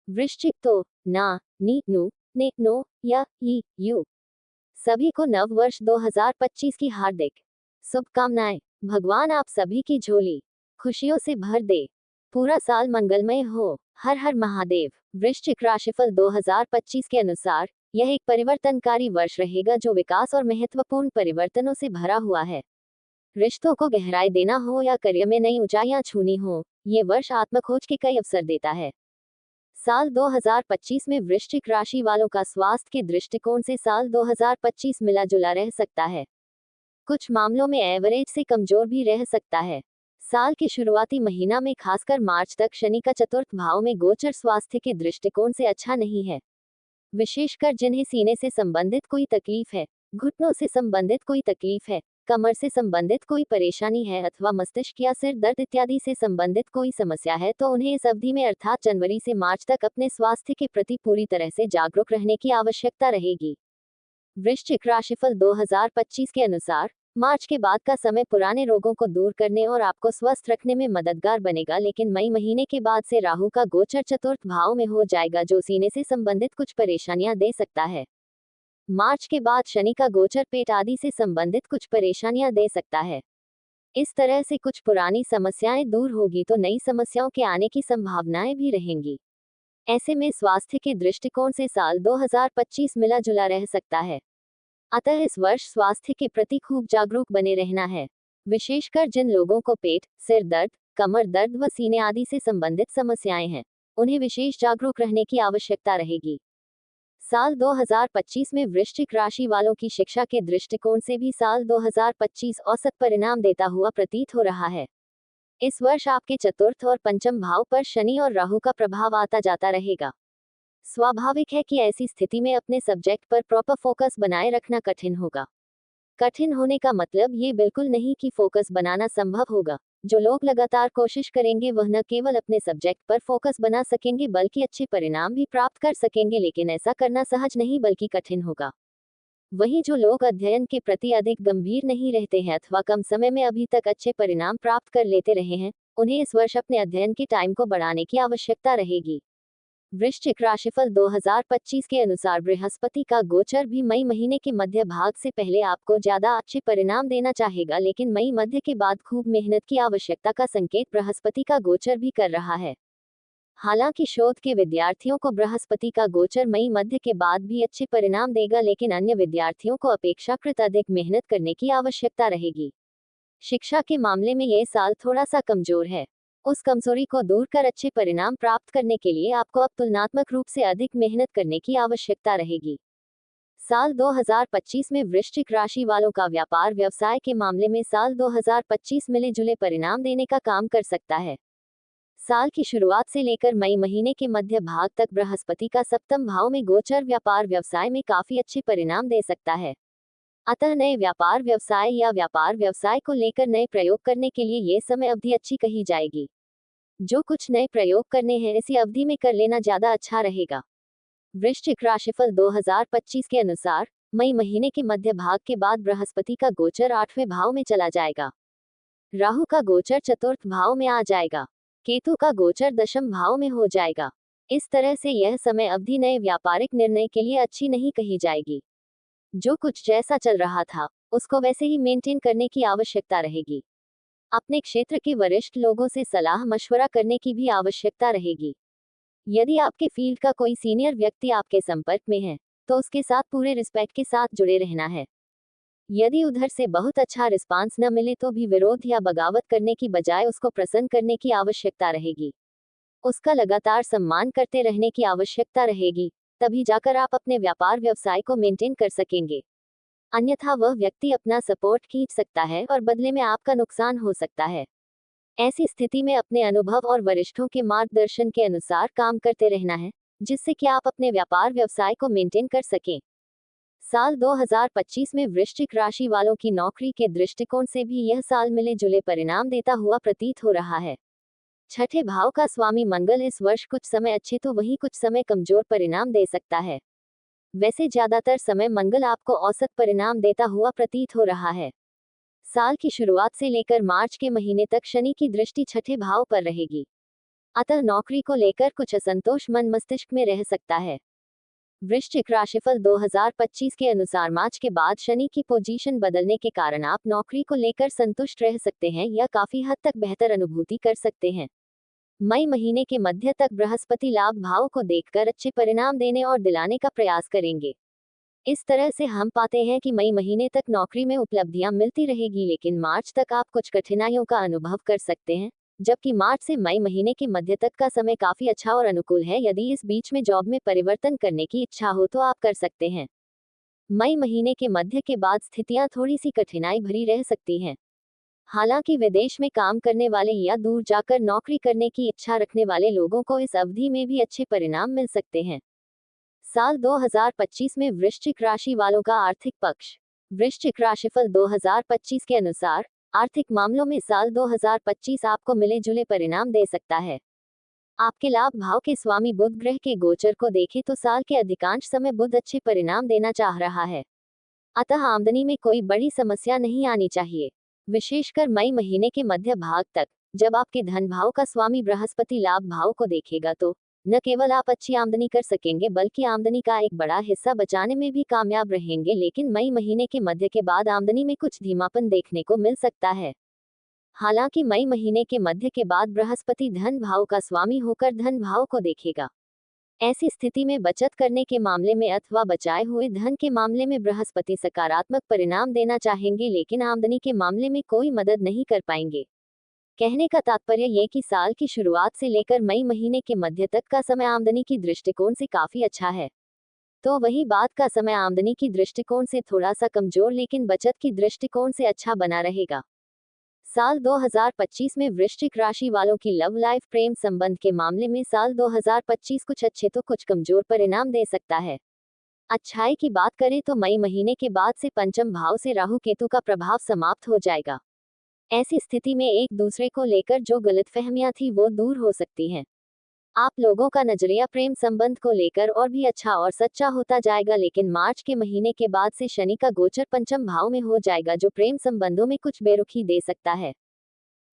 वृश्चिक तो ना, नी, नु, ने, नो या ई, यू सभी को नव वर्ष 2025 की हार्दिक शुभकामनाएं। भगवान आप सभी की झोली खुशियों से भर दे, पूरा साल मंगलमय हो। हर हर महादेव। वृश्चिक राशिफल 2025 के अनुसार यह एक परिवर्तनकारी वर्ष रहेगा जो विकास और महत्वपूर्ण परिवर्तनों से भरा हुआ है। रिश्तों को गहराई देना हो या करियर में नई ऊंचाइयां छूनी हो, ये वर्ष आत्मखोज के कई अवसर देता है। साल 2025 में वृश्चिक राशि वालों का स्वास्थ्य के दृष्टिकोण से साल 2025 मिला जुला रह सकता है। कुछ मामलों में एवरेज से कमजोर भी रह सकता है। साल के शुरुआती महीना में खासकर मार्च तक शनि का चतुर्थ भाव में गोचर स्वास्थ्य के दृष्टिकोण से अच्छा नहीं है। विशेषकर जिन्हें सीने से संबंधित कोई तकलीफ है, घुटनों से संबंधित कोई तकलीफ है, कमर से संबंधित कोई परेशानी है अथवा मस्तिष्क या सिर दर्द इत्यादि से संबंधित कोई समस्या है तो उन्हें इस अवधि में अर्थात जनवरी से मार्च तक अपने स्वास्थ्य के प्रति पूरी तरह से जागरूक रहने की आवश्यकता रहेगी। वृश्चिक राशिफल 2025 के अनुसार मार्च के बाद का समय पुराने रोगों को दूर करने और आपको स्वस्थ रखने में मददगार बनेगा, लेकिन मई महीने के बाद से राहु का गोचर चतुर्थ भाव में हो जाएगा जो सीने से संबंधित कुछ परेशानियां दे सकता है। मार्च के बाद शनि का गोचर पेट आदि से संबंधित कुछ परेशानियां दे सकता है। इस तरह से कुछ पुरानी समस्याएं दूर होगी तो नई समस्याओं के आने की संभावनाएं भी रहेंगी। ऐसे में स्वास्थ्य के दृष्टिकोण से साल 2025 मिला जुला रह सकता है। अतः इस वर्ष स्वास्थ्य के प्रति खूब जागरूक बने रहना है। विशेषकर जिन लोगों को पेट, सिर दर्द, कमर दर्द व सीने आदि से संबंधित समस्याएं हैं, उन्हें विशेष जागरूक रहने की आवश्यकता रहेगी। साल 2025 में वृश्चिक राशि वालों की शिक्षा के दृष्टिकोण से भी साल 2025 औसत परिणाम देता हुआ प्रतीत हो रहा है। इस वर्ष आपके चतुर्थ और पंचम भाव पर शनि और राहु का प्रभाव आता जाता रहेगा। स्वाभाविक है कि ऐसी स्थिति में अपने सब्जेक्ट पर प्रॉपर फोकस बनाए रखना कठिन होगा। कठिन होने का मतलब ये बिल्कुल नहीं कि फोकस बनाना संभव होगा। जो लोग लगातार कोशिश करेंगे वह न केवल अपने सब्जेक्ट पर फोकस बना सकेंगे बल्कि अच्छे परिणाम भी प्राप्त कर सकेंगे, लेकिन ऐसा करना सहज नहीं बल्कि कठिन होगा। वहीं जो लोग अध्ययन के प्रति अधिक गंभीर नहीं रहते हैं अथवा कम समय में अभी तक अच्छे परिणाम प्राप्त कर लेते रहे हैं, उन्हें इस वर्ष अपने अध्ययन के टाइम को बढ़ाने की आवश्यकता रहेगी। वृश्चिक राशिफल 2025 के अनुसार बृहस्पति का गोचर भी मई महीने के मध्य भाग से पहले आपको ज्यादा अच्छे परिणाम देना चाहेगा, लेकिन मई मध्य के बाद खूब मेहनत की आवश्यकता का संकेत बृहस्पति का गोचर भी कर रहा है। हालांकि शोध के विद्यार्थियों को बृहस्पति का गोचर मई मध्य के बाद भी अच्छे परिणाम देगा, लेकिन अन्य विद्यार्थियों को अपेक्षाकृत अधिक मेहनत करने की आवश्यकता रहेगी। शिक्षा के मामले में यह साल थोड़ा सा कमजोर है। उस कमजोरी को दूर कर अच्छे परिणाम प्राप्त करने के लिए आपको अब तुलनात्मक रूप से अधिक मेहनत करने की आवश्यकता रहेगी। साल 2025 में वृश्चिक राशि वालों का व्यापार व्यवसाय के मामले में साल 2025 मिले जुले परिणाम देने का काम कर सकता है। साल की शुरुआत से लेकर मई महीने के मध्य भाग तक बृहस्पति का सप्तम भाव में गोचर व्यापार व्यवसाय में काफी अच्छे परिणाम दे सकता है। अतः नए व्यापार व्यवसाय या व्यापार व्यवसाय को लेकर नए प्रयोग करने के लिए ये समय अवधि अच्छी कही जाएगी। जो कुछ नए प्रयोग करने हैं इसी अवधि में कर लेना ज्यादा अच्छा रहेगा। वृश्चिक राशिफल 2025 के अनुसार मई महीने के मध्य भाग के बाद बृहस्पति का गोचर 8वें भाव में चला जाएगा। राहु का गोचर चतुर्थ भाव में आ जाएगा। केतु का गोचर दशम भाव में हो जाएगा। इस तरह से यह समय अवधि नए व्यापारिक निर्णय के लिए अच्छी नहीं कही जाएगी। जो कुछ जैसा चल रहा था उसको वैसे ही मेंटेन करने की आवश्यकता रहेगी। अपने क्षेत्र के वरिष्ठ लोगों से सलाह मशवरा करने की भी आवश्यकता रहेगी। यदि आपके फील्ड का कोई सीनियर व्यक्ति आपके संपर्क में है तो उसके साथ पूरे रिस्पेक्ट के साथ जुड़े रहना है। यदि उधर से बहुत अच्छा रिस्पांस न मिले तो भी विरोध या बगावत करने की बजाय उसको प्रसन्न करने की आवश्यकता रहेगी। उसका लगातार सम्मान करते रहने की आवश्यकता रहेगी, तभी जाकर आप अपने व्यापार व्यवसाय को मेंटेन कर सकेंगे। अन्यथा वह व्यक्ति अपना सपोर्ट खींच सकता है और बदले में आपका नुकसान हो सकता है। ऐसी स्थिति में अपने अनुभव और वरिष्ठों के मार्गदर्शन के अनुसार काम करते रहना है, जिससे कि आप अपने व्यापार व्यवसाय को मेंटेन कर सकें। साल 2025 में वृश्चिक राशि वालों की नौकरी के दृष्टिकोण से भी यह साल मिले जुले परिणाम देता हुआ प्रतीत हो रहा है। छठे भाव का स्वामी मंगल इस वर्ष कुछ समय अच्छे तो वहीं कुछ समय कमजोर परिणाम दे सकता है। वैसे ज्यादातर समय मंगल आपको औसत परिणाम देता हुआ प्रतीत हो रहा है। साल की शुरुआत से लेकर मार्च के महीने तक शनि की दृष्टि छठे भाव पर रहेगी। अतः नौकरी को लेकर कुछ असंतोष मन मस्तिष्क में रह सकता है। वृश्चिक राशिफल 2025 के अनुसार मार्च के बाद शनि की पोजीशन बदलने के कारण आप नौकरी को लेकर संतुष्ट रह सकते हैं या काफी हद तक बेहतर अनुभूति कर सकते हैं। मई महीने के मध्य तक बृहस्पति लाभ भाव को देखकर अच्छे परिणाम देने और दिलाने का प्रयास करेंगे। इस तरह से हम पाते हैं कि मई महीने तक नौकरी में उपलब्धियां मिलती रहेगी, लेकिन मार्च तक आप कुछ कठिनाइयों का अनुभव कर सकते हैं, जबकि मार्च से मई महीने के मध्य तक का समय काफी अच्छा और अनुकूल है। यदि इस बीच में जॉब में परिवर्तन करने की इच्छा हो तो आप कर सकते हैं। मई महीने के मध्य के बाद स्थितियां थोड़ी सी कठिनाई भरी रह सकती हैं। हालांकि विदेश में काम करने वाले या दूर जाकर नौकरी करने की इच्छा रखने वाले लोगों को इस अवधि में भी अच्छे परिणाम मिल सकते हैं। साल 2025 में वृश्चिक राशि वालों का आर्थिक पक्ष। वृश्चिक राशिफल 2025 के अनुसार आर्थिक मामलों में साल 2025 आपको मिले जुले परिणाम दे सकता है। आपके लाभ भाव के स्वामी बुध ग्रह के गोचर को देखें तो साल के अधिकांश समय बुध अच्छे परिणाम देना चाह रहा है। अतः आमदनी में कोई बड़ी समस्या नहीं आनी चाहिए, विशेषकर मई महीने के मध्य भाग तक। जब आपके धन भाव का स्वामी बृहस्पति लाभ भाव को देखेगा तो न केवल आप अच्छी आमदनी कर सकेंगे बल्कि आमदनी का एक बड़ा हिस्सा बचाने में भी कामयाब रहेंगे। लेकिन मई महीने के मध्य के बाद आमदनी में कुछ धीमापन देखने को मिल सकता है। हालांकि मई महीने के मध्य के बाद बृहस्पति धन भाव का स्वामी होकर धन भाव को देखेगा। ऐसी स्थिति में बचत करने के मामले में अथवा बचाए हुए धन के मामले में बृहस्पति सकारात्मक परिणाम देना चाहेंगे, लेकिन आमदनी के मामले में कोई मदद नहीं कर पाएंगे। कहने का तात्पर्य ये कि साल की शुरुआत से लेकर मई महीने के मध्य तक का समय आमदनी की दृष्टिकोण से काफी अच्छा है, तो वही बाद का समय आमदनी की दृष्टिकोण से थोड़ा सा कमजोर लेकिन बचत की दृष्टिकोण से अच्छा बना रहेगा। साल 2025 में वृश्चिक राशि वालों की लव लाइफ प्रेम संबंध के मामले में साल 2025 कुछ अच्छे तो कुछ कमजोर परिणाम दे सकता है। अच्छाई की बात करें तो मई महीने के बाद से पंचम भाव से राहु केतु का प्रभाव समाप्त हो जाएगा। ऐसी स्थिति में एक दूसरे को लेकर जो गलतफहमियां थी वो दूर हो सकती हैं। आप लोगों का नजरिया प्रेम संबंध को लेकर और भी अच्छा और सच्चा होता जाएगा, लेकिन मार्च के महीने के बाद से शनि का गोचर पंचम भाव में हो जाएगा जो प्रेम संबंधों में कुछ बेरुखी दे सकता है।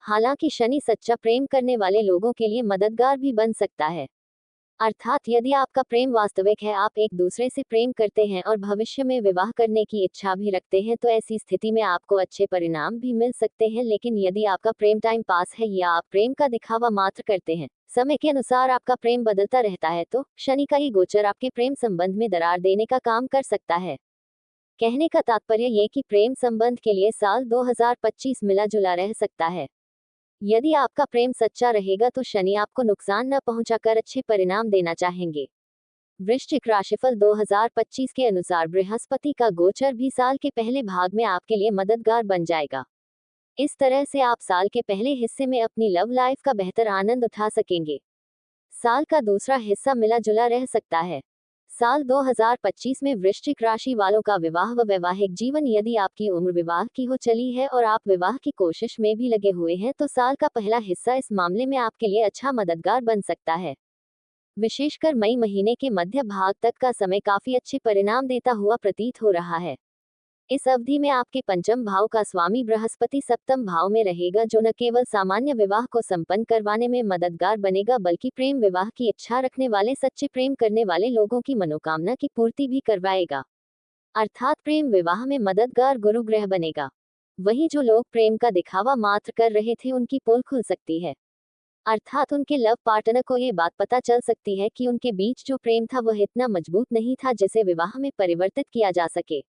हालांकि शनि सच्चा प्रेम करने वाले लोगों के लिए मददगार भी बन सकता है। अर्थात यदि आपका प्रेम वास्तविक है, आप एक दूसरे से प्रेम करते हैं और भविष्य में विवाह करने की इच्छा भी रखते हैं, तो ऐसी स्थिति में आपको अच्छे परिणाम भी मिल सकते हैं। लेकिन यदि आपका प्रेम टाइम पास है या आप प्रेम का दिखावा मात्र करते हैं, समय के अनुसार आपका प्रेम बदलता रहता है, तो शनि का ये गोचर आपके प्रेम संबंध में दरार देने का काम कर सकता है। कहने का तात्पर्य ये कि प्रेम संबंध के लिए साल 2025 मिला जुला रह सकता है। यदि आपका प्रेम सच्चा रहेगा तो शनि आपको नुकसान न पहुंचाकर अच्छे परिणाम देना चाहेंगे। वृश्चिक राशिफल 2025 के अनुसार बृहस्पति का गोचर भी साल के पहले भाग में आपके लिए मददगार बन जाएगा। इस तरह से आप साल के पहले हिस्से में अपनी लव लाइफ का बेहतर आनंद उठा सकेंगे। साल का दूसरा हिस्सा मिला जुला रह सकता है। साल 2025 में वृश्चिक राशि वालों का विवाह व वैवाहिक जीवन, यदि आपकी उम्र विवाह की हो चली है और आप विवाह की कोशिश में भी लगे हुए हैं, तो साल का पहला हिस्सा इस मामले में आपके लिए अच्छा मददगार बन सकता है। विशेषकर मई महीने के मध्य भाग तक का समय काफी अच्छे परिणाम देता हुआ प्रतीत हो रहा है। इस अवधि में आपके पंचम भाव का स्वामी बृहस्पति सप्तम भाव में रहेगा, जो न केवल सामान्य विवाह को संपन्न करवाने में मददगार बनेगा बल्कि प्रेम विवाह की इच्छा रखने वाले सच्चे प्रेम करने वाले लोगों की मनोकामना की पूर्ति भी करवाएगा। अर्थात प्रेम विवाह में मददगार गुरु ग्रह बनेगा। वहीं जो लोग प्रेम का दिखावा मात्र कर रहे थे उनकी पोल खुल सकती है। अर्थात उनके लव पार्टनर को ये बात पता चल सकती है कि उनके बीच जो प्रेम था वह इतना मजबूत नहीं था जिसे विवाह में परिवर्तित किया जा सके।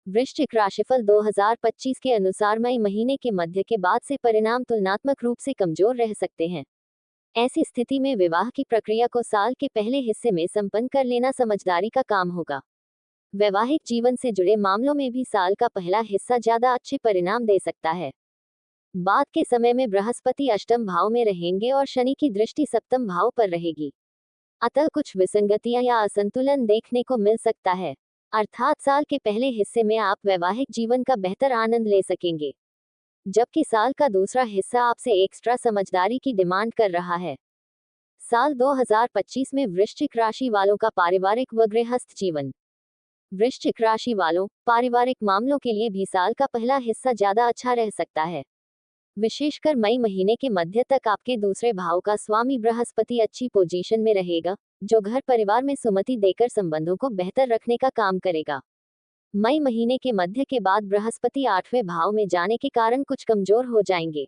वृश्चिक राशिफल 2025 के अनुसार मई महीने के मध्य के बाद से परिणाम तुलनात्मक रूप से कमजोर रह सकते हैं। ऐसी स्थिति में विवाह की प्रक्रिया को साल के पहले हिस्से में संपन्न कर लेना समझदारी का काम होगा। वैवाहिक जीवन से जुड़े मामलों में भी साल का पहला हिस्सा ज्यादा अच्छे परिणाम दे सकता है। बाद के समय में बृहस्पति अष्टम भाव में रहेंगे और शनि की दृष्टि सप्तम भाव पर रहेगी। अतः कुछ विसंगतियां या असंतुलन देखने को मिल सकता है। अर्थात साल के पहले हिस्से में आप वैवाहिक जीवन का बेहतर आनंद ले सकेंगे, जबकि साल का दूसरा हिस्सा आपसे एक्स्ट्रा समझदारी की डिमांड कर रहा है। साल 2025 में वृश्चिक राशि वालों का पारिवारिक व गृहस्थ जीवन। वृश्चिक राशि वालों, पारिवारिक मामलों के लिए भी साल का पहला हिस्सा ज्यादा अच्छा रह सकता है। विशेषकर मई महीने के मध्य तक आपके दूसरे भाव का स्वामी बृहस्पति अच्छी पोजीशन में रहेगा, जो घर परिवार में सुमति देकर संबंधों को बेहतर रखने का काम करेगा। मई महीने के मध्य के बाद बृहस्पति 8वें भाव में जाने के कारण कुछ कमजोर हो जाएंगे।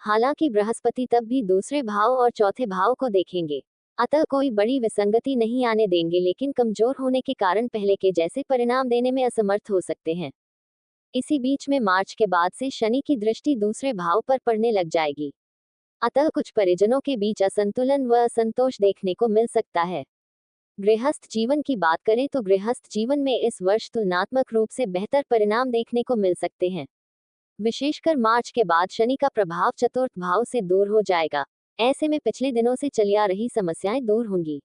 हालांकि बृहस्पति तब भी दूसरे भाव और चौथे भाव को देखेंगे, अतः कोई बड़ी विसंगति नहीं आने देंगे, लेकिन कमजोर होने के कारण पहले के जैसे परिणाम देने में असमर्थ हो सकते हैं। इसी बीच में मार्च के बाद से शनि की दृष्टि दूसरे भाव पर पड़ने लग जाएगी, अतः कुछ परिजनों के बीच असंतुलन व असंतोष देखने को मिल सकता है। गृहस्थ जीवन की बात करें तो गृहस्थ जीवन में इस वर्ष तुलनात्मक रूप से बेहतर परिणाम देखने को मिल सकते हैं। विशेषकर मार्च के बाद शनि का प्रभाव चतुर्थ भाव से दूर हो जाएगा, ऐसे में पिछले दिनों से चली आ रही समस्याएं दूर होंगी।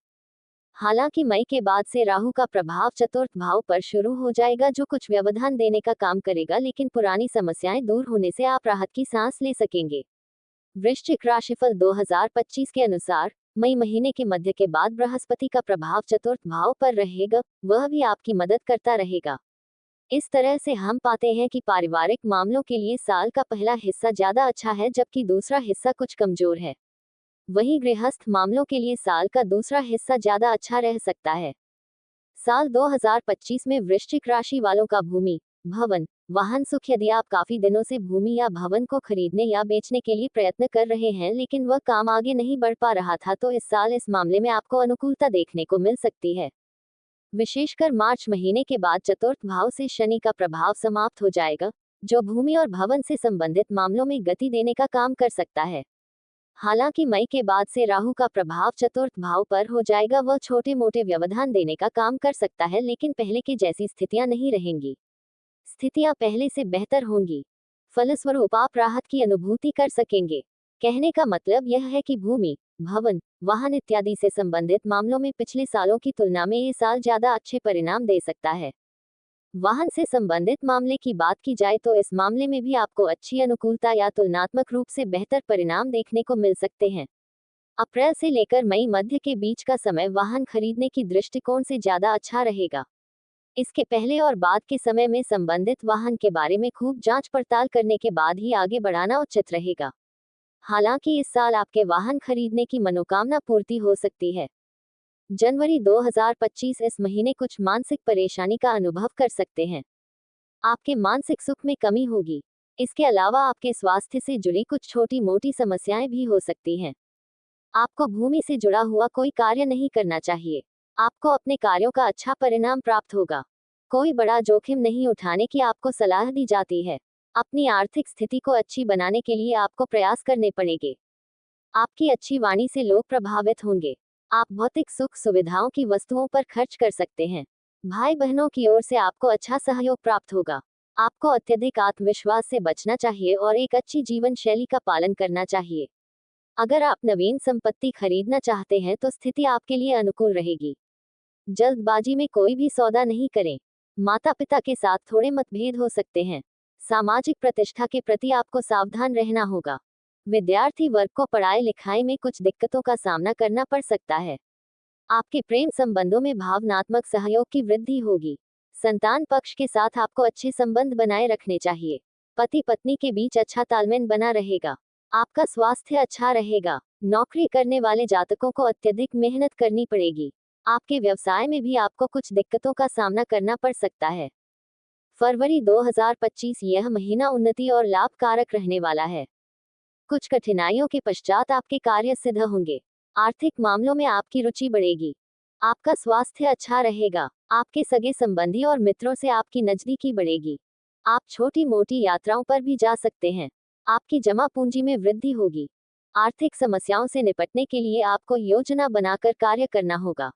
हालांकि मई के बाद से राहु का प्रभाव चतुर्थ भाव पर शुरू हो जाएगा, जो कुछ व्यवधान देने का काम करेगा, लेकिन पुरानी समस्याएं दूर होने से आप राहत की सांस ले सकेंगे। वृश्चिक राशिफल 2025 के अनुसार मई महीने के मध्य के बाद बृहस्पति का प्रभाव चतुर्थ भाव पर रहेगा, वह भी आपकी मदद करता रहेगा। इस तरह से हम पाते हैं कि पारिवारिक मामलों के लिए साल का पहला हिस्सा ज्यादा अच्छा है, जबकि दूसरा हिस्सा कुछ कमजोर है। वहीं गृहस्थ मामलों के लिए साल का दूसरा हिस्सा ज्यादा अच्छा रह सकता है। साल 2025 में वृश्चिक राशि वालों का भूमि, भवन, वाहन सुख। यदि आप काफी दिनों से भूमि या भवन को खरीदने या बेचने के लिए प्रयत्न कर रहे हैं, लेकिन वह काम आगे नहीं बढ़ पा रहा था, तो इस साल इस मामले में आपको अनुकूलता देखने को मिल सकती है। विशेषकर मार्च महीने के बाद चतुर्थ भाव से शनि का प्रभाव समाप्त हो जाएगा, जो भूमि और भवन से संबंधित मामलों में गति देने का काम कर सकता है। हालांकि मई के बाद से राहु का प्रभाव चतुर्थ भाव पर हो जाएगा, वह छोटे मोटे व्यवधान देने का काम कर सकता है, लेकिन पहले की जैसी स्थितियां नहीं रहेंगी। स्थितियां पहले से बेहतर होंगी, फलस्वरूप आप राहत की अनुभूति कर सकेंगे। कहने का मतलब यह है कि भूमि, भवन, वाहन इत्यादि से संबंधित मामलों में पिछले सालों की तुलना में ये साल ज्यादा अच्छे परिणाम दे सकता है। वाहन से संबंधित मामले की बात की जाए तो इस मामले में भी आपको अच्छी अनुकूलता या तुलनात्मक रूप से बेहतर परिणाम देखने को मिल सकते हैं। अप्रैल से लेकर मई मध्य के बीच का समय वाहन खरीदने की दृष्टिकोण से ज्यादा अच्छा रहेगा। इसके पहले और बाद के समय में संबंधित वाहन के बारे में खूब जांच पड़ताल करने के बाद ही आगे बढ़ाना उचित रहेगा। हालांकि इस साल आपके वाहन खरीदने की मनोकामना पूर्ति हो सकती है। जनवरी 2025 इस महीने कुछ मानसिक परेशानी का अनुभव कर सकते हैं। आपके मानसिक सुख में कमी होगी। इसके अलावा आपके स्वास्थ्य से जुड़ी कुछ छोटी मोटी समस्याएं भी हो सकती हैं। आपको भूमि से जुड़ा हुआ कोई कार्य नहीं करना चाहिए। आपको अपने कार्यों का अच्छा परिणाम प्राप्त होगा। कोई बड़ा जोखिम नहीं उठाने की आपको सलाह दी जाती है। अपनी आर्थिक स्थिति को अच्छी बनाने के लिए आपको प्रयास करने पड़ेंगे। आपकी अच्छी वाणी से लोग प्रभावित होंगे। आप भौतिक सुख सुविधाओं की वस्तुओं पर खर्च कर सकते हैं। भाई बहनों की ओर से आपको अच्छा सहयोग प्राप्त होगा। आपको अत्यधिक आत्मविश्वास से बचना चाहिए और एक अच्छी जीवन शैली का पालन करना चाहिए। अगर आप नवीन संपत्ति खरीदना चाहते हैं तो स्थिति आपके लिए अनुकूल रहेगी। जल्दबाजी में कोई भी सौदा नहीं करें। माता पिता के साथ थोड़े मतभेद हो सकते हैं। सामाजिक प्रतिष्ठा के प्रति आपको सावधान रहना होगा। विद्यार्थी वर्ग को पढ़ाई लिखाई में कुछ दिक्कतों का सामना करना पड़ सकता है। आपके प्रेम संबंधों में भावनात्मक सहयोग की वृद्धि होगी। संतान पक्ष के साथ आपको अच्छे संबंध बनाए रखने चाहिए। पति पत्नी के बीच अच्छा तालमेल बना रहेगा। आपका स्वास्थ्य अच्छा रहेगा। नौकरी करने वाले जातकों को अत्यधिक मेहनत करनी पड़ेगी। आपके व्यवसाय में भी आपको कुछ दिक्कतों का सामना करना पड़ सकता है। फरवरी 2025 यह महीना उन्नति और लाभकारक रहने वाला है। कुछ कठिनाइयों के पश्चात आपके कार्य सिद्ध होंगे। आर्थिक मामलों में आपकी रुचि बढ़ेगी। आपका स्वास्थ्य अच्छा रहेगा। आपके सगे संबंधी और मित्रों से आपकी नजदीकी बढ़ेगी। आप छोटी मोटी यात्राओं पर भी जा सकते हैं। आपकी जमा पूंजी में वृद्धि होगी। आर्थिक समस्याओं से निपटने के लिए आपको योजना बनाकर कार्य करना होगा।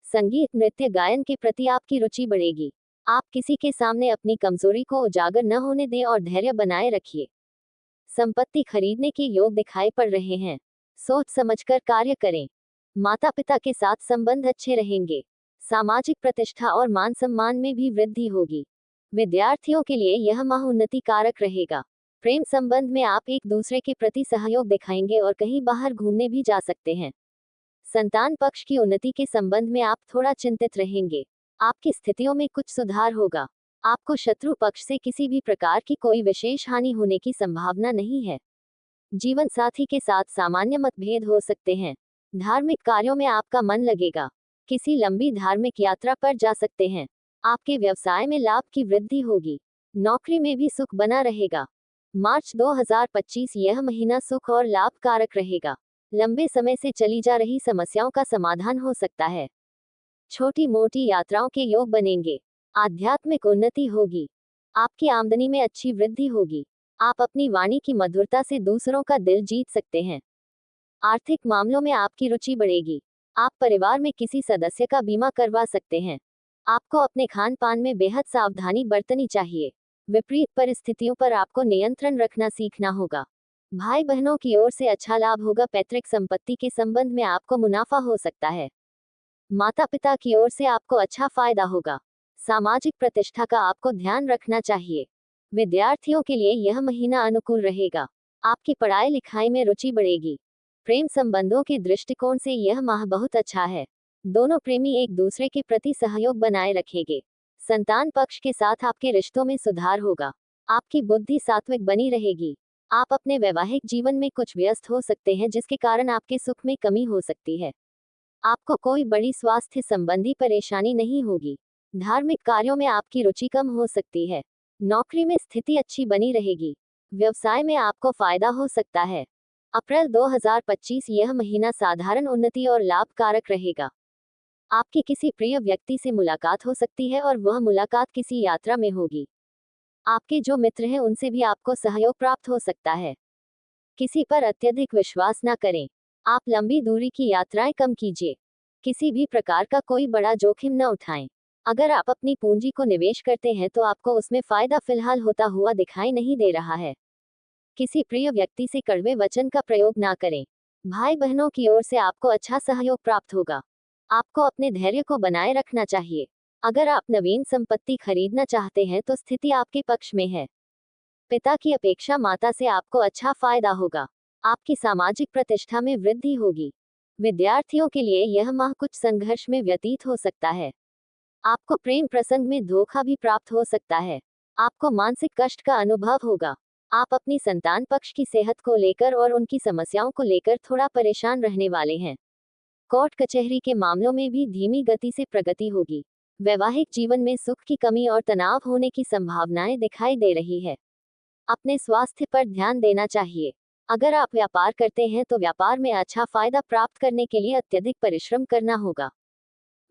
संगीत नृत्य गायन के प्रति आपकी रुचि बढ़ेगी। आप किसी के सामने अपनी कमजोरी को उजागर न होने दें और धैर्य बनाए रखिए। संपत्ति खरीदने के योग दिखाई पड़ रहे हैं। सोच समझकर कार्य करें। माता पिता के साथ संबंध अच्छे रहेंगे। सामाजिक प्रतिष्ठा और मान सम्मान में भी वृद्धि होगी। विद्यार्थियों के लिए यह माह उन्नति कारक रहेगा। प्रेम संबंध में आप एक दूसरे के प्रति सहयोग दिखाएंगे और कहीं बाहर घूमने भी जा सकते हैं। संतान पक्ष की उन्नति के संबंध में आप थोड़ा चिंतित रहेंगे। आपकी स्थितियों में कुछ सुधार होगा। आपको शत्रु पक्ष से किसी भी प्रकार की कोई विशेष हानि होने की संभावना नहीं है। जीवन साथी के साथ सामान्य मतभेद हो सकते हैं। धार्मिक कार्यों में आपका मन लगेगा। किसी लंबी धार्मिक यात्रा पर जा सकते हैं। आपके व्यवसाय में लाभ की वृद्धि होगी। नौकरी में भी सुख बना रहेगा। मार्च 2025 यह महीना सुख और लाभ कारक रहेगा। लंबे समय से चली जा रही समस्याओं का समाधान हो सकता है। छोटी मोटी यात्राओं के योग बनेंगे। आध्यात्मिक उन्नति होगी। आपकी आमदनी में अच्छी वृद्धि होगी। आप अपनी वाणी की मधुरता से दूसरों का दिल जीत सकते हैं। आर्थिक मामलों में आपकी रुचि बढ़ेगी। आप परिवार में किसी सदस्य का बीमा करवा सकते हैं। आपको अपने खान पान में बेहद सावधानी बरतनी चाहिए। विपरीत परिस्थितियों पर आपको नियंत्रण रखना सीखना होगा। भाई बहनों की ओर से अच्छा लाभ होगा। पैतृक संपत्ति के संबंध में आपको मुनाफा हो सकता है। माता पिता की ओर से आपको अच्छा फायदा होगा। सामाजिक प्रतिष्ठा का आपको ध्यान रखना चाहिए। विद्यार्थियों के लिए यह महीना अनुकूल रहेगा। आपकी पढ़ाई लिखाई में रुचि बढ़ेगी। प्रेम संबंधों के दृष्टिकोण से यह माह बहुत अच्छा है। दोनों प्रेमी एक दूसरे के प्रति सहयोग बनाए रखेंगे। संतान पक्ष के साथ आपके रिश्तों में सुधार होगा। आपकी बुद्धि सात्विक बनी रहेगी। आप अपने वैवाहिक जीवन में कुछ व्यस्त हो सकते हैं, जिसके कारण आपके सुख में कमी हो सकती है। आपको कोई बड़ी स्वास्थ्य संबंधी परेशानी नहीं होगी। धार्मिक कार्यों में आपकी रुचि कम हो सकती है। नौकरी में स्थिति अच्छी बनी रहेगी। व्यवसाय में आपको फायदा हो सकता है। अप्रैल 2025 यह महीना साधारण उन्नति और लाभकारक रहेगा। आपकी किसी प्रिय व्यक्ति से मुलाकात हो सकती है और वह मुलाकात किसी यात्रा में होगी। आपके जो मित्र हैं उनसे भी आपको सहयोग प्राप्त हो सकता है। किसी पर अत्यधिक विश्वास न करें। आप लंबी दूरी की यात्राएं कम कीजिए। किसी भी प्रकार का कोई बड़ा जोखिम न उठाएं। अगर आप अपनी पूंजी को निवेश करते हैं तो आपको उसमें फायदा फिलहाल होता हुआ दिखाई नहीं दे रहा है। किसी प्रिय व्यक्ति से कड़वे वचन का प्रयोग ना करें। भाई बहनों की ओर से आपको अच्छा सहयोग प्राप्त होगा। आपको अपने धैर्य को बनाए रखना चाहिए। अगर आप नवीन संपत्ति खरीदना चाहते हैं तो स्थिति आपके पक्ष में है। पिता की अपेक्षा माता से आपको अच्छा फायदा होगा। आपकी सामाजिक प्रतिष्ठा में वृद्धि होगी। विद्यार्थियों के लिए यह माह कुछ संघर्ष में व्यतीत हो सकता है। आपको प्रेम प्रसंग में धोखा भी प्राप्त हो सकता है। आपको मानसिक कष्ट का अनुभव होगा। आप अपनी संतान पक्ष की सेहत को लेकर और उनकी समस्याओं को लेकर थोड़ा परेशान रहने वाले हैं। कोर्ट कचहरी के मामलों में भी धीमी गति से प्रगति होगी। वैवाहिक जीवन में सुख की कमी और तनाव होने की संभावनाएं दिखाई दे रही है। अपने स्वास्थ्य पर ध्यान देना चाहिए। अगर आप व्यापार करते हैं तो व्यापार में अच्छा फायदा प्राप्त करने के लिए अत्यधिक परिश्रम करना होगा।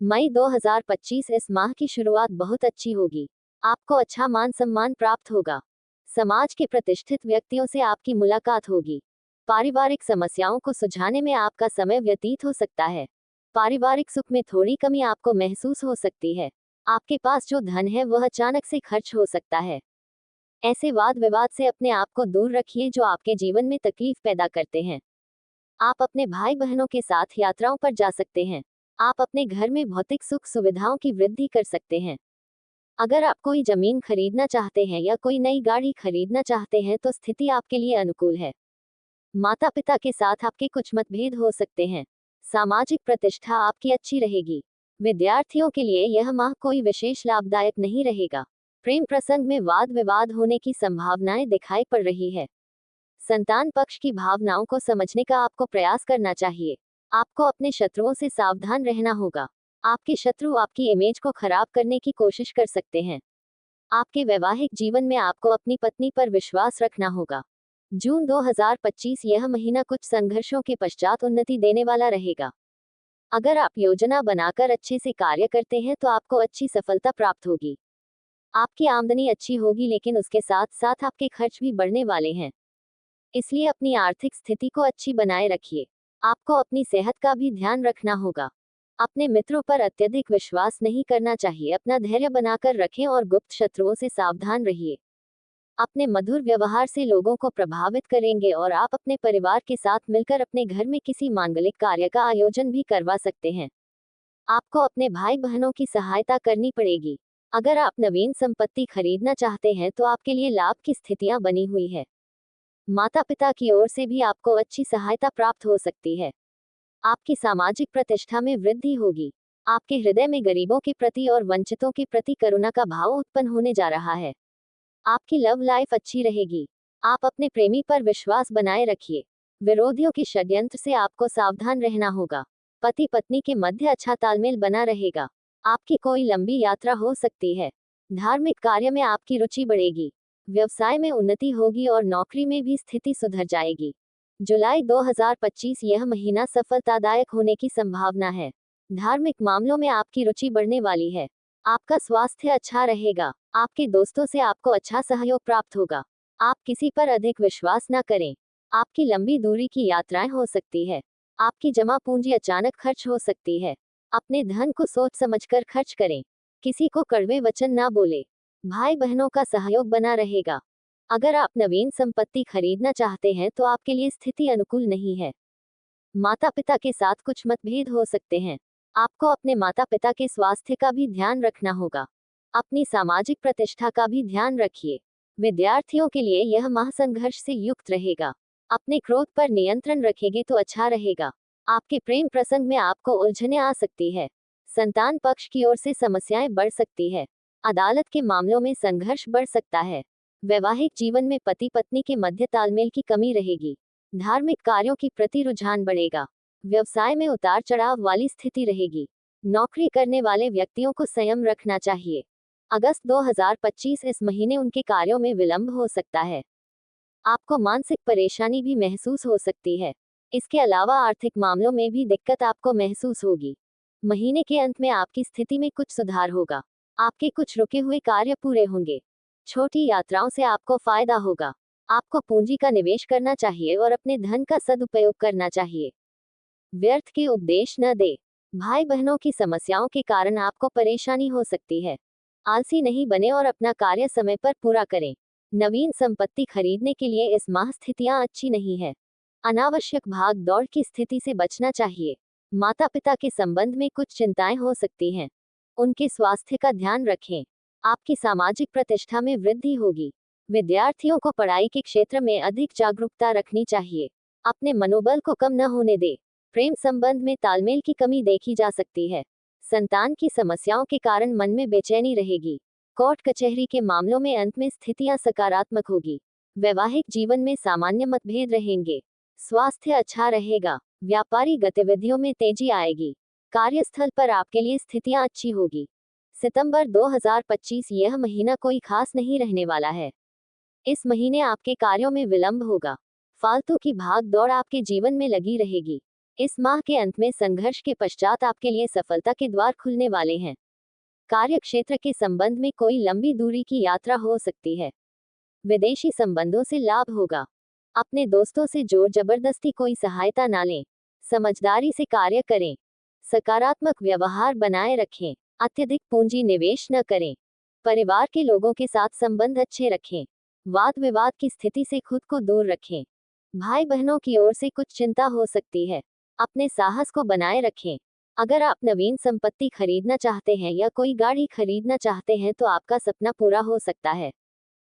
मई 2025 इस माह की शुरुआत बहुत अच्छी होगी। आपको अच्छा मान सम्मान प्राप्त होगा। समाज के प्रतिष्ठित व्यक्तियों से आपकी मुलाकात होगी। पारिवारिक समस्याओं को सुलझाने में आपका समय व्यतीत हो सकता है। पारिवारिक सुख में थोड़ी कमी आपको महसूस हो सकती है। आपके पास जो धन है वह अचानक से खर्च हो सकता है। ऐसे वाद विवाद से अपने आप को दूर रखिए जो आपके जीवन में तकलीफ पैदा करते हैं। आप अपने भाई बहनों के साथ यात्राओं पर जा सकते हैं। आप अपने घर में भौतिक सुख सुविधाओं की वृद्धि कर सकते हैं। अगर आप कोई जमीन खरीदना चाहते हैं या कोई नई गाड़ी खरीदना चाहते हैं तो स्थिति आपके लिए अनुकूल है। माता पिता के साथ आपके कुछ मतभेद हो सकते हैं। सामाजिक प्रतिष्ठा आपकी अच्छी रहेगी। विद्यार्थियों के लिए यह माह कोई विशेष लाभदायक नहीं रहेगा। प्रेम प्रसंग में वाद विवाद होने की संभावनाएं दिखाई पड़ रही है। संतान पक्ष की भावनाओं को समझने का आपको प्रयास करना चाहिए। आपको अपने शत्रुओं से सावधान रहना होगा। आपके शत्रु आपकी इमेज को खराब करने की कोशिश कर सकते हैं। आपके वैवाहिक जीवन में आपको अपनी पत्नी पर विश्वास रखना होगा। जून 2025 यह महीना कुछ संघर्षों के पश्चात उन्नति देने वाला रहेगा। अगर आप योजना बनाकर अच्छे से कार्य करते हैं तो आपको अच्छी सफलता प्राप्त होगी। आपकी आमदनी अच्छी होगी लेकिन उसके साथ साथ आपके खर्च भी बढ़ने वाले हैं। इसलिए अपनी आर्थिक स्थिति को अच्छी बनाए रखिए। आपको अपनी सेहत का भी ध्यान रखना होगा। अपने मित्रों पर अत्यधिक विश्वास नहीं करना चाहिए। अपना धैर्य बनाकर रखें और गुप्त शत्रुओं से सावधान रहिए। अपने मधुर व्यवहार से लोगों को प्रभावित करेंगे और आप अपने परिवार के साथ मिलकर अपने घर में किसी मांगलिक कार्य का आयोजन भी करवा सकते हैं। आपको अपने भाई बहनों की सहायता करनी पड़ेगी। अगर आप नवीन संपत्ति खरीदना चाहते हैं तो आपके लिए लाभ की स्थितियां बनी हुई है। माता पिता की ओर से भी आपको अच्छी सहायता प्राप्त हो सकती है। आपकी सामाजिक प्रतिष्ठा में वृद्धि होगी। आपके हृदय में गरीबों के प्रति और वंचितों के प्रति करुणा का भाव उत्पन्न होने जा रहा है। आपकी लव लाइफ अच्छी रहेगी। आप अपने प्रेमी पर विश्वास बनाए रखिए। विरोधियों के षड्यंत्र से आपको सावधान रहना होगा। पति पत्नी के मध्य अच्छा तालमेल बना रहेगा। आपकी कोई लंबी यात्रा हो सकती है। धार्मिक कार्य में आपकी रुचि बढ़ेगी। व्यवसाय में उन्नति होगी और नौकरी में भी स्थिति सुधर जाएगी। जुलाई 2025 यह महीना सफलतादायक होने की संभावना है। धार्मिक मामलों में आपकी रुचि बढ़ने वाली है। आपका स्वास्थ्य अच्छा रहेगा। आपके दोस्तों से आपको अच्छा सहयोग प्राप्त होगा। आप किसी पर अधिक विश्वास न करें। आपकी लंबी दूरी की यात्राएं हो सकती है। आपकी जमा पूंजी अचानक खर्च हो सकती है। अपने धन को सोच समझकर खर्च करें। किसी को कड़वे वचन ना बोले। भाई बहनों का सहयोग बना रहेगा। अगर आप नवीन संपत्ति खरीदना चाहते हैं तो आपके लिए स्थिति अनुकूल नहीं है। माता पिता के साथ कुछ मतभेद हो सकते हैं। आपको अपने माता पिता के स्वास्थ्य का भी ध्यान रखना होगा। अपनी सामाजिक प्रतिष्ठा का भी ध्यान रखिए। विद्यार्थियों के लिए यह माह संघर्ष से युक्त रहेगा। अपने क्रोध पर नियंत्रण रखेंगे तो अच्छा रहेगा। आपके प्रेम प्रसंग में आपको उलझने आ सकती है। संतान पक्ष की ओर से समस्याएं बढ़ सकती है। अदालत के मामलों में संघर्ष बढ़ सकता है। वैवाहिक जीवन में पति पत्नी के मध्य तालमेल की कमी रहेगी। धार्मिक कार्यों की प्रति रुझान बढ़ेगा। व्यवसाय में उतार चढ़ाव वाली स्थिति रहेगी। नौकरी करने वाले व्यक्तियों को संयम रखना चाहिए। अगस्त 2025 इस महीने उनके कार्यों में विलंब हो सकता है। आपको मानसिक परेशानी भी महसूस हो सकती है। इसके अलावा आर्थिक मामलों में भी दिक्कत आपको महसूस होगी। महीने के अंत में आपकी स्थिति में कुछ सुधार होगा। आपके कुछ रुके हुए कार्य पूरे होंगे। छोटी यात्राओं से आपको फायदा होगा। आपको पूंजी का निवेश करना चाहिए और अपने धन का सदुपयोग करना चाहिए। व्यर्थ के उपदेश न दे। भाई बहनों की समस्याओं के कारण आपको परेशानी हो सकती है। आलसी नहीं बने और अपना कार्य समय पर पूरा करें। नवीन संपत्ति खरीदने के लिए इस माह स्थितियां अच्छी नहीं है। अनावश्यक भाग दौड़ की स्थिति से बचना चाहिए। माता पिता के संबंध में कुछ चिंताएं हो सकती हैं। उनके स्वास्थ्य का ध्यान रखें। आपकी सामाजिक प्रतिष्ठा में वृद्धि होगी। विद्यार्थियों को पढ़ाई के क्षेत्र में अधिक जागरूकता रखनी चाहिए। अपने मनोबल को कम न होने दे। प्रेम संबंध में तालमेल की कमी देखी जा सकती है। संतान की समस्याओं के कारण मन में बेचैनी रहेगी। कोर्ट कचहरी के मामलों में अंत में स्थितियां सकारात्मक होगी। वैवाहिक जीवन में सामान्य मतभेद रहेंगे। स्वास्थ्य अच्छा रहेगा। व्यापारी गतिविधियों में तेजी आएगी। कार्यस्थल पर आपके लिए स्थितियां अच्छी होगी। सितंबर 2025 यह महीना कोई खास नहीं रहने वाला है। इस महीने आपके कार्यों में विलंब होगा। फालतू की भाग दौड़ आपके जीवन में लगी रहेगी। इस माह के अंत में संघर्ष के पश्चात आपके लिए सफलता के द्वार खुलने वाले हैं। कार्य क्षेत्र के संबंध में कोई लंबी दूरी की यात्रा हो सकती है। विदेशी संबंधों से लाभ होगा। अपने दोस्तों से जोर जबरदस्ती कोई सहायता ना लें। समझदारी से कार्य करें। सकारात्मक व्यवहार बनाए रखें। अत्यधिक पूंजी निवेश न करें। परिवार के लोगों के साथ संबंध अच्छे रखें। वाद विवाद की स्थिति से खुद को दूर रखें। भाई बहनों की ओर से कुछ चिंता हो सकती है। अपने साहस को बनाए रखें। अगर आप नवीन संपत्ति खरीदना चाहते हैं या कोई गाड़ी खरीदना चाहते हैं तो आपका सपना पूरा हो सकता है।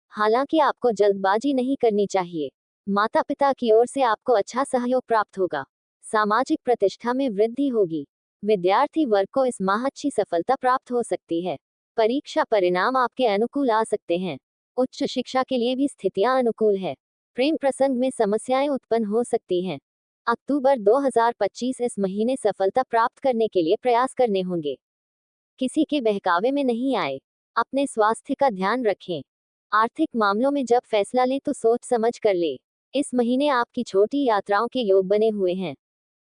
हालांकि आपको जल्दबाजी नहीं करनी चाहिए। माता पिता की ओर से आपको अच्छा सहयोग प्राप्त होगा। सामाजिक प्रतिष्ठा में वृद्धि होगी। विद्यार्थी वर्ग को इस माह अच्छी सफलता प्राप्त हो सकती है। परीक्षा परिणाम आपके अनुकूल आ सकते हैं। उच्च शिक्षा के लिए भी स्थितियां अनुकूल है। प्रेम प्रसंग में समस्याएं उत्पन्न हो सकती हैं। अक्टूबर 2025 इस महीने सफलता प्राप्त करने के लिए प्रयास करने होंगे। किसी के बहकावे में नहीं आए। अपने स्वास्थ्य का ध्यान रखें। आर्थिक मामलों में जब फैसला ले तो सोच समझ कर ले। इस महीने आपकी छोटी यात्राओं के योग बने हुए हैं।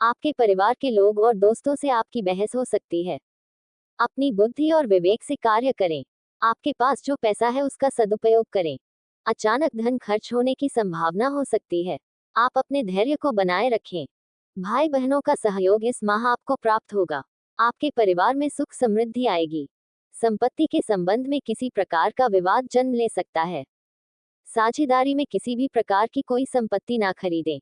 आपके परिवार के लोग और दोस्तों से आपकी बहस हो सकती है। अपनी बुद्धि और विवेक से कार्य करें। आपके पास जो पैसा है उसका सदुपयोग करें। अचानक धन खर्च होने की संभावना हो सकती है। आप अपने धैर्य को बनाए रखें। भाई बहनों का सहयोग इस माह आपको प्राप्त होगा। आपके परिवार में सुख समृद्धि आएगी। संपत्ति के संबंध में किसी प्रकार का विवाद जन्म ले सकता है। साझेदारी में किसी भी प्रकार की कोई संपत्ति ना खरीदें।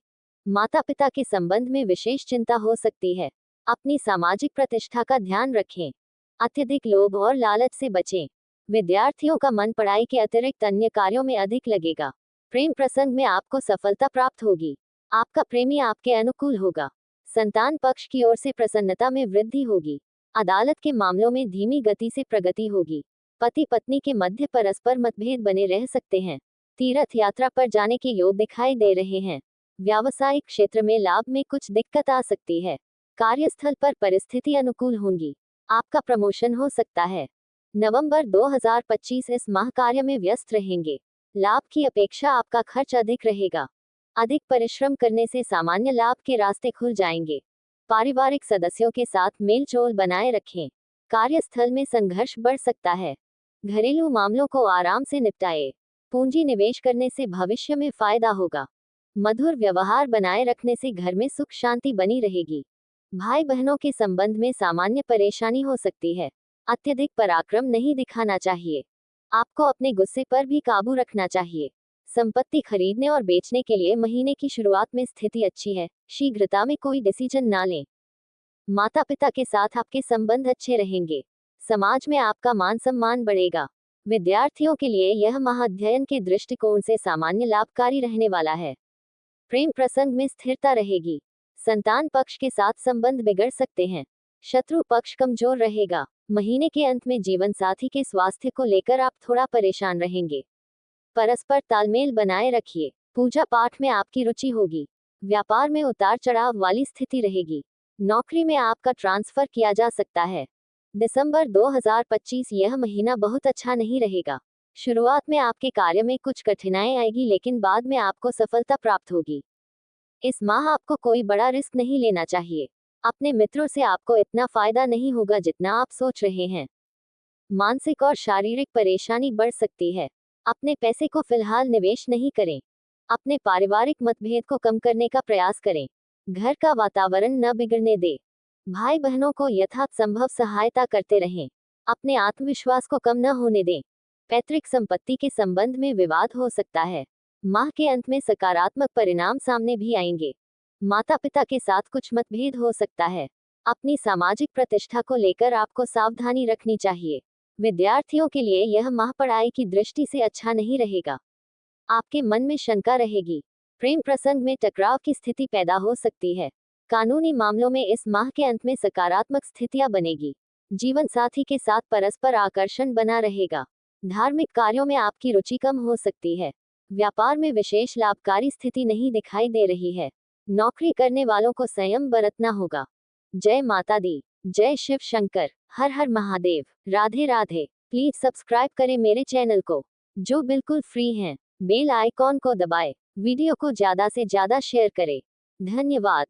माता पिता के संबंध में विशेष चिंता हो सकती है। अपनी सामाजिक प्रतिष्ठा का ध्यान रखें। अत्यधिक लोभ और लालच से बचें। विद्यार्थियों का मन पढ़ाई के अतिरिक्त अन्य कार्यों में अधिक लगेगा। प्रेम प्रसंग में आपको सफलता प्राप्त होगी। आपका प्रेमी आपके अनुकूल होगा। संतान पक्ष की ओर से प्रसन्नता में वृद्धि होगी। अदालत के मामलों में धीमी गति से प्रगति होगी। पति पत्नी के मध्य परस्पर मतभेद बने रह सकते हैं। तीर्थ यात्रा पर जाने के योग दिखाई दे रहे हैं। व्यावसायिक क्षेत्र में लाभ में कुछ दिक्कत आ सकती है। कार्यस्थल पर परिस्थिति अनुकूल होंगी। आपका प्रमोशन हो सकता है। नवंबर 2025 इस माह कार्य में व्यस्त रहेंगे। लाभ की अपेक्षा आपका खर्च अधिक रहेगा। अधिक परिश्रम करने से सामान्य लाभ के रास्ते खुल जाएंगे। पारिवारिक सदस्यों के साथ मेलजोल बनाए रखें। कार्यस्थल में संघर्ष बढ़ सकता है। घरेलू मामलों को आराम से निपटाएं। पूंजी निवेश करने से भविष्य में फायदा होगा। मधुर व्यवहार बनाए रखने से घर में सुख शांति बनी रहेगी। भाई बहनों के संबंध में सामान्य परेशानी हो सकती है। अत्यधिक पराक्रम नहीं दिखाना चाहिए। आपको अपने गुस्से पर भी काबू रखना चाहिए। संपत्ति खरीदने और बेचने के लिए महीने की शुरुआत में स्थिति अच्छी है। शीघ्रता में कोई डिसीजन ना लें। माता पिता के साथ आपके संबंध अच्छे रहेंगे। समाज में आपका मान सम्मान बढ़ेगा। विद्यार्थियों के लिए यह माह अध्ययन के दृष्टिकोण से सामान्य लाभकारी रहने वाला है। प्रेम प्रसंग में स्थिरता रहेगी। संतान पक्ष के साथ संबंध बिगड़ सकते हैं। शत्रु पक्ष कमजोर रहेगा। महीने के अंत में जीवन साथी के स्वास्थ्य को लेकर आप थोड़ा परेशान रहेंगे। परस्पर तालमेल बनाए रखिए। पूजा पाठ में आपकी रुचि होगी। व्यापार में उतार चढ़ाव वाली स्थिति रहेगी। नौकरी में आपका ट्रांसफर किया जा सकता है। दिसंबर 2025 यह महीना बहुत अच्छा नहीं रहेगा। शुरुआत में आपके कार्य में कुछ कठिनाई आएगी, लेकिन बाद में आपको सफलता प्राप्त होगी। इस माह आपको कोई बड़ा रिस्क नहीं लेना चाहिए। अपने मित्रों से आपको इतना फायदा नहीं होगा जितना आप सोच रहे हैं। मानसिक और शारीरिक परेशानी बढ़ सकती है। अपने पैसे को फिलहाल निवेश नहीं करें। अपने पारिवारिक मतभेद को कम करने का प्रयास करें। घर का वातावरण न बिगड़ने दें। भाई बहनों को यथासंभव सहायता करते रहें। अपने आत्मविश्वास को कम न होने दें। पैतृक संपत्ति के संबंध में विवाद हो सकता है। माह के अंत में सकारात्मक परिणाम सामने भी आएंगे। माता पिता के साथ कुछ मतभेद हो सकता है। अपनी सामाजिक प्रतिष्ठा को लेकर आपको सावधानी रखनी चाहिए। विद्यार्थियों के लिए यह माह पढ़ाई की दृष्टि से अच्छा नहीं रहेगा। आपके मन में शंका रहेगी। प्रेम प्रसंग में टकराव की स्थिति पैदा हो सकती है। कानूनी मामलों में इस माह के अंत में सकारात्मक स्थितियां बनेगी। जीवन साथी के साथ परस्पर आकर्षण बना रहेगा। धार्मिक कार्यों में आपकी रुचि कम हो सकती है। व्यापार में विशेष लाभकारी स्थिति नहीं दिखाई दे रही है। नौकरी करने वालों को संयम बरतना होगा। जय माता दी। जय शिव शंकर। हर हर महादेव। राधे राधे। प्लीज सब्सक्राइब करें मेरे चैनल को, जो बिल्कुल फ्री हैं। बेल आइकॉन को दबाएं। वीडियो को ज्यादा से ज्यादा शेयर करें। धन्यवाद।